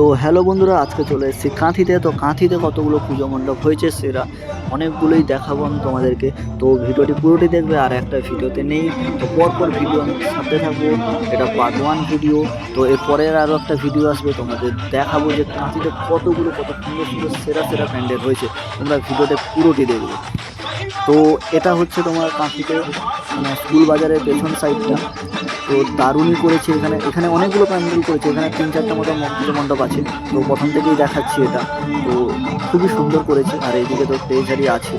তো হ্যালো বন্ধুরা, আজকে চলে এসেছি কাঁথিতে। তো কাঁথিতে কতগুলো পুজো মণ্ডপ হয়েছে সেরা অনেকগুলোই দেখাবো আমি তোমাদেরকে। তো ভিডিওটি পুরোটি দেখবে, আর একটা ভিডিওতে নেই তো পরপর ভিডিও আমি ছাড়তে থাকবো। এটা পার্ট 1 ভিডিও। তো এরপরের আরও একটা ভিডিও আসবে, তোমাদের দেখাবো যে কাঁথিতে কতগুলো কত সুন্দর সুন্দর সেরা সেরা প্যান্ডেল হয়েছে। তোমরা ভিডিওতে পুরোটি দেখবে। তো এটা হচ্ছে তোমার কাঁথিতে মানে স্কুল বাজারের পেছন সাইডটা। তো দারুণই করেছে। এখানে অনেকগুলো প্যান্ডেল করেছে। এখানে 3-4টা মতো পুজো মণ্ডপ আছে। তো প্রথম থেকেই দেখাচ্ছি এটা। তো খুবই সুন্দর করেছে। আর এইদিকে তো স্টেজ আছে,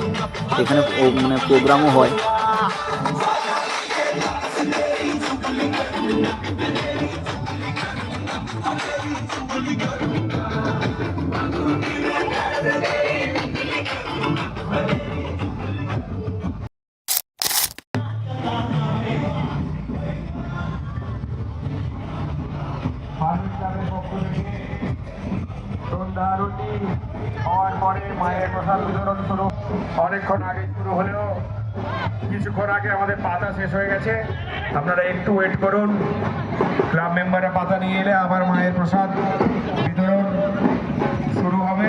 এখানে মানে প্রোগ্রামও হয়। হওয়ার পরে মায়ের প্রসাদ বিতরণ শুরু অনেকক্ষণ আগে শুরু হলেও কিছুক্ষণ আগে আমাদের পাতা শেষ হয়ে গেছে। আপনারা একটু ওয়েট করুন। ক্লাব মেম্বাররা পাতা নিয়ে এলে আবার মায়ের প্রসাদ বিতরণ শুরু হবে।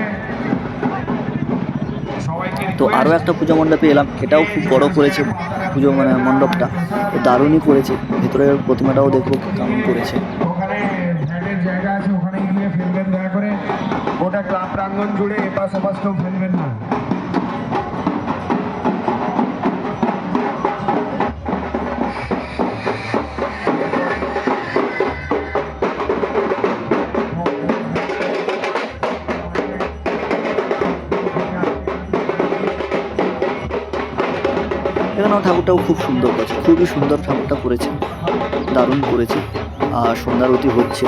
তো আরও একটা পুজো মণ্ডপে এলাম, এটাও খুব বড় করেছে পুজো মানে মণ্ডপটা। তো দারুণই করেছে। ভেতরের প্রতিমাটাও দেখবো কেমন করেছে। ওখানে ফ্ল্যাটের জায়গা আছে, ওখানে গিয়ে ফেলবেন দয়া করে। গোটা ক্লাব প্রাঙ্গণ জুড়ে এপাশ ওপাশ কেউ ফেলবেন না। এখানেও ঠাকুরটাও খুব সুন্দর করেছে, খুবই সুন্দর ঠাকুরটা করেছে, দারুণ করেছে। আর সন্ধ্যারতি হচ্ছে।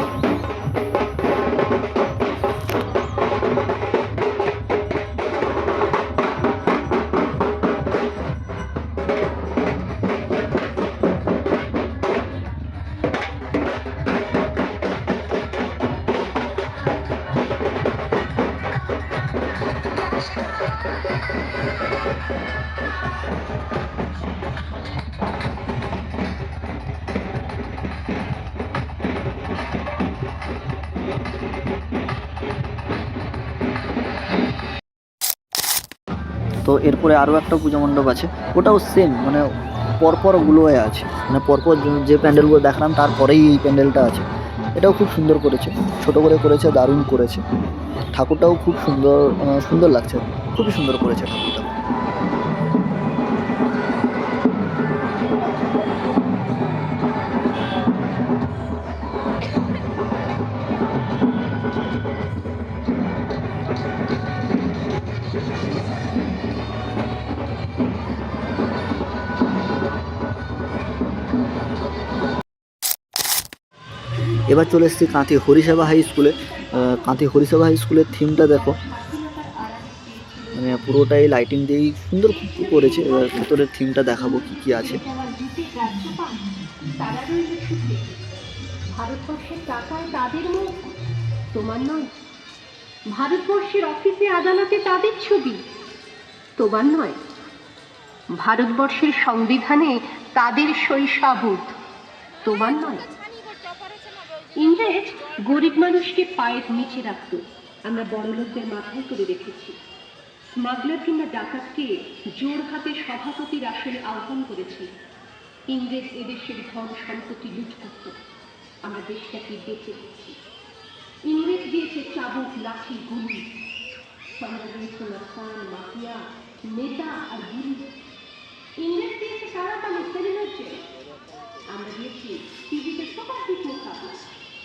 তো এরপরে আরও একটা পুজো মণ্ডপ আছে, ওটাও সেম মানে পরপর ওগুলোই আছে, মানে পরপর যে প্যান্ডেলগুলো দেখালাম তারপরেই এই প্যান্ডেলটা আছে। এটাও খুব সুন্দর করেছে, ছোট করে করেছে, দারুণ করেছে। ঠাকুরটাও খুব সুন্দর সুন্দর লাগছে, খুবই সুন্দর করেছে ঠাকুরটা। এবার চলে এসেছি কাঁথি হরিসেবা হাই স্কুলে। কাঁথি হরিসেবা হাই স্কুলের থিমটা দেখো, মানে পুরোটাই লাইটিং দিয়েই সুন্দর খুব করেছে। এবার ভেতরের থিমটা দেখাবো কি কি আছে। ভারতবর্ষের টাকায় তাদের মুখ, তোমার নয়। ভারতবর্ষের অফিসে আদালতে তাদের ছবি, তোমার নয়। ভারতবর্ষের সংবিধানে তাদের শৈশাবুত, তোমার নয়। ইংরেজ গরিব মানুষকে পায়ের নিচে রাখত, আমরা বড় লোকদের মাথায় করে রেখেছি। স্মাগলার কিংবা ডাকাতকে জোর হাতে সভাপতির আসনে আহ্বান করেছি। ইংরেজ এদেশের ধন সম্পত্তি লুট করত, আমরা দেশটাকে বেঁচে দিচ্ছি। ইংরেজ দিয়েছে চাবুক, লাঠি, গুলি। আমরা দিয়েছে মাস্তান, মাফিয়া, নেতা আর গুলি। ইংরেজ দিয়েছে কারাপানি, সেরিনার্জে। আমরা দিয়েছি টিভিতে সুপারহিট মোকাবিলা,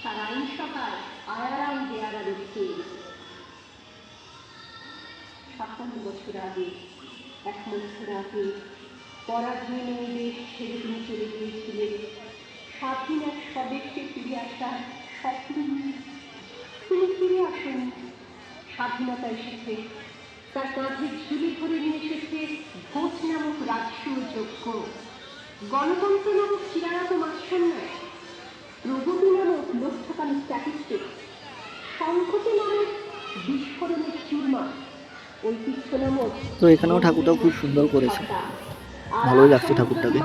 তার আইন সভায় আয়ারাম দেয়ারা রয়েছে। ৫৭ বছর আগে, ১ বছর আগে পরাধীন দেশ ছেড়ে তুমি চলে গিয়েছিলে। স্বাধীন এক স্বদেশে ফিরে আসার স্বপ্ন নিয়ে তুমি ফিরে আসেনি। স্বাধীনতা এসেছে, তার কাঁধে ঝুলি ভরে নিয়ে এসেছে ভোট নামক রাজসূয় যজ্ঞ, গণতন্ত্র নামক চিরারত মাৎসন্যায়, প্রগতি নামক লোকঠাকানো স্ট্যাটিস্টিক, সংকটে নামক বিস্ফোরণের চুরমা, ঐতিহ্য নামক। তো এখানেও ঠাকুরটাও খুব সুন্দর করেছে, ভালোই লাগছে ঠাকুরটাকে।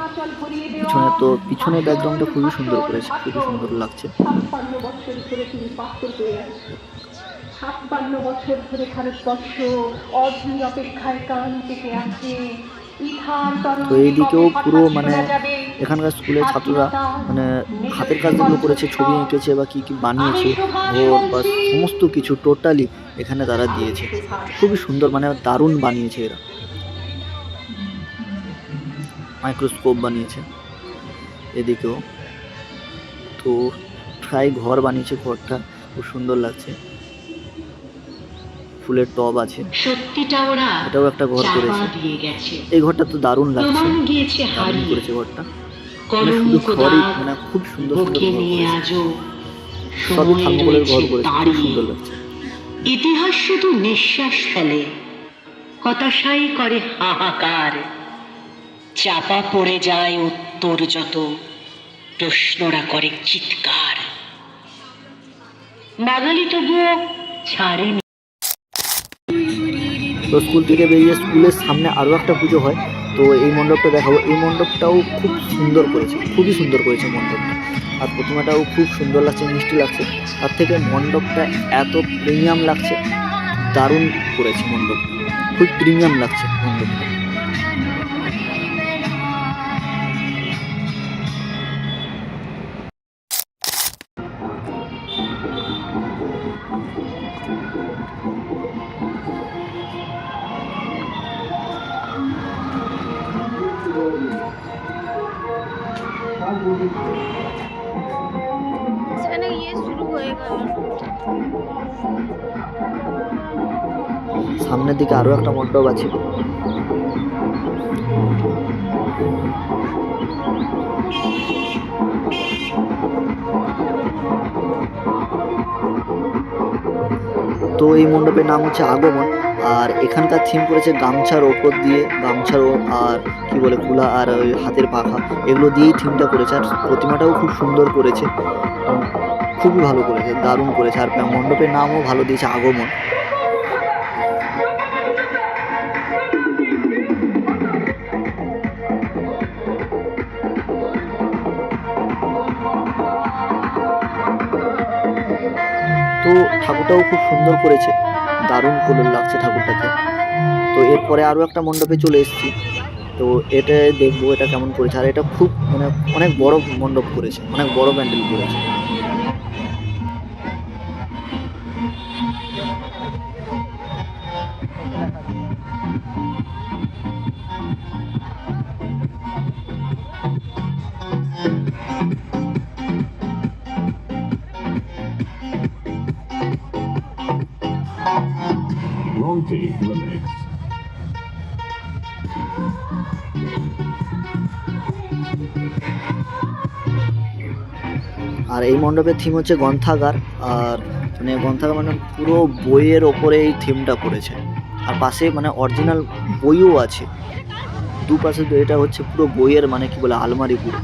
পিছনের ব্যাকগ্রাউন্ডটা খুবই সুন্দর করেছে, খুবই সুন্দর লাগছে। ৫৬ বছর ধরে তিনি পাথর হয়ে আসছে। 56 বছর ধরে ভারতবর্ষ অধীর অপেক্ষায় কান পেতে আছে। তো এইদিকেও পুরো মানে এখানকার স্কুলের ছাত্ররা মানে হাতের কাজ যেগুলো করেছে, ছবি এঁকেছে বা কী কী বানিয়েছে, ঘর বা সমস্ত কিছু টোটালি এখানে তারা দিয়েছে। খুবই সুন্দর, মানে দারুণ বানিয়েছে এরা। মাইক্রোস্কোপ বানিয়েছে এদিকেও। তো প্রায় ঘর বানিয়েছে, ঘরটা খুব সুন্দর লাগছে, ফুলের টব আছে, এটাও একটা ঘর করেছে। এই ঘরটা তো দারুণ লাগছে, দারুণ করেছে ঘরটা। মানে শুধু ঘরই মানে খুব সুন্দর সুন্দর ঘর করেছে, সবই থার্মোকলের ঘর করেছে, খুব সুন্দর লাগছে। ইতিহাস শুধু নিঃশ্বাস ফেলে, হতাশাই করে হাহাকার, চাপা পড়ে যায় উত্তর যত, প্রশ্নরা করে চিৎকার, বাঙালি তবুও ছাড়েনি। তো স্কুল থেকে বেরিয়ে স্কুলের সামনে আরও একটা পুজো হয়, তো এই মণ্ডপটা দেখাবো। এই মণ্ডপটাও খুব সুন্দর করেছে, খুবই সুন্দর করেছে মণ্ডপটা, আর প্রতিমাটাও খুব সুন্দর লাগছে, মিষ্টি লাগছে। তার থেকে মণ্ডপটা এত প্রিমিয়াম লাগছে, দারুণ করেছে মণ্ডপটা, খুব প্রিমিয়াম লাগছে মণ্ডপটা। সেখানে শুরু হয়ে গেল। সামনের দিকে আরো একটা মণ্ডপ আছে। তো এই মণ্ডপের নাম হচ্ছে আগমন, আর এখানকার থিম করেছে গামছার ওপর দিয়ে, গামছার আর কি বলে কুলা আর ওই হাতের পাখা, এগুলো দিয়েই থিমটা করেছে। আর প্রতিমাটাও খুব সুন্দর করেছে, খুবই ভালো করেছে, দারুণ করেছে। আর মণ্ডপের নামও ভালো দিয়েছে, আগমন। তো ঠাকুরটাও খুব সুন্দর করেছে, দারুণ করে লাগছে ঠাকুরটাকে। তো এরপরে আরও একটা মণ্ডপে চলে এসেছি, তো এটা দেখবো এটা কেমন করেছে। আর এটা খুব মানে অনেক বড় মণ্ডপ করেছে, অনেক বড় প্যান্ডেল করেছে। আর এই মণ্ডপের থিম হচ্ছে গ্রন্থাগার, আর মানে গ্রন্থাগার মানে পুরো বইয়ের ওপরে এই থিমটা করেছে। আর পাশে মানে অরিজিনাল বইও আছে, দুপাশে। এটা হচ্ছে পুরো বইয়ের মানে কি বলে আলমারি, পুরো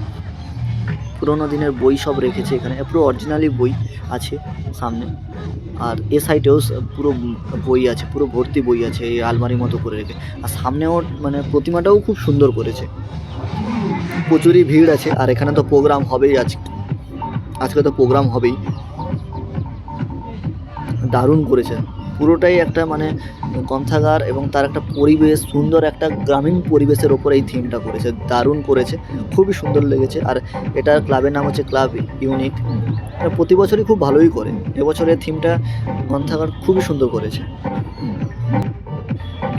পুরোনো দিনের বই সব রেখেছে এখানে, পুরো অরিজিনালি বই আছে সামনে। আর এ সাইডেও পুরো বই আছে, পুরো ভর্তি বই আছে এই আলমারির মতো করে রেখে। আর সামনেও মানে প্রতিমাটাও খুব সুন্দর করেছে, প্রচুরই ভিড় আছে। আর এখানে তো প্রোগ্রাম হবেই, আজকে তো প্রোগ্রাম হবেই। দারুণ করেছে পুরোটাই, একটা মানে গ্রন্থাগার এবং তার একটা পরিবেশ, সুন্দর একটা গ্রামীণ পরিবেশের ওপর এই থিমটা করেছে, দারুণ করেছে, খুবই সুন্দর লেগেছে। আর এটার ক্লাবের নাম হচ্ছে ক্লাব ইউনিক। এটা প্রতি বছরই খুব ভালোই করে, এবছরের থিমটা গ্রন্থাগার খুবই সুন্দর করেছে।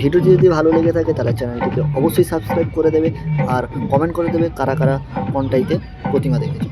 ভিডিওটি যদি ভালো লেগে থাকে তাহলে চ্যানেলটিকে অবশ্যই সাবস্ক্রাইব করে দেবে, আর কমেন্ট করে দেবে কারা কারা কোনটাইতে প্রতিমা দেখেছে।